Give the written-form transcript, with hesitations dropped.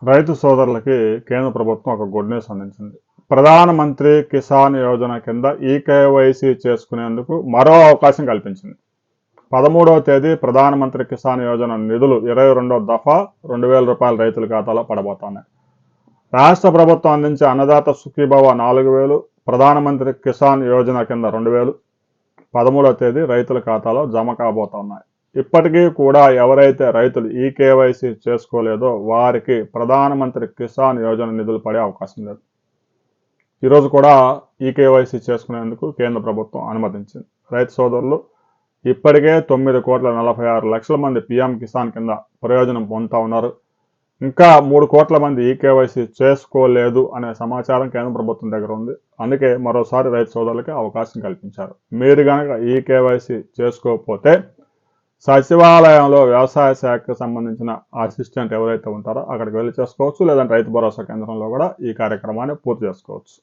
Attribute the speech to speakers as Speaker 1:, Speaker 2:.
Speaker 1: రైతు సోదరులకి కేంద్ర ప్రభుత్వం ఒక గుడ్ న్యూస్ అందించింది. ప్రధానమంత్రి కిసాన్ యోజన కింద ఈకేవైసీ చేసుకునేందుకు మరో అవకాశం కల్పించింది. 13వ తేదీ ప్రధానమంత్రి కిసాన్ యోజన నిధులు 22వ దఫా ₹2,000 రైతుల ఖాతాలో పడబోతున్నాయి. రాష్ట్ర ప్రభుత్వం అందించే అన్నదాత సుఖీభవ 4,000, ప్రధానమంత్రి కిసాన్ యోజన కింద 2,000 13వ తేదీ రైతుల ఖాతాలో జమ కాబోతున్నాయి. ఇప్పటికీ కూడా ఎవరైతే రైతులు ఈ కేవైసీ చేసుకోలేదో వారికి ప్రధానమంత్రి కిసాన్ యోజన నిధులు పడే అవకాశం లేదు. ఈరోజు కూడా ఈ కేవైసీ చేసుకునేందుకు కేంద్ర ప్రభుత్వం అనుమతించింది. రైతు సోదరులు ఇప్పటికే 9,46,00,000 మంది పీఎం కిసాన్ కింద ప్రయోజనం పొందుతూ ఉన్నారు. ఇంకా 3 కోట్ల మంది ఈ కేవైసీ చేసుకోలేదు అనే సమాచారం కేంద్ర ప్రభుత్వం దగ్గర ఉంది. అందుకే మరోసారి రైతు సోదరులకి అవకాశం కల్పించారు. మీరు కనుక ఈ కేవైసీ చేసుకోకపోతే సచివాలయంలో వ్యవసాయ శాఖకు సంబంధించిన అసిస్టెంట్ ఎవరైతే ఉంటారో అక్కడికి వెళ్ళి చేసుకోవచ్చు. లేదంటే రైతు భరోసా కేంద్రంలో కూడా ఈ కార్యక్రమాన్ని పూర్తి చేసుకోవచ్చు.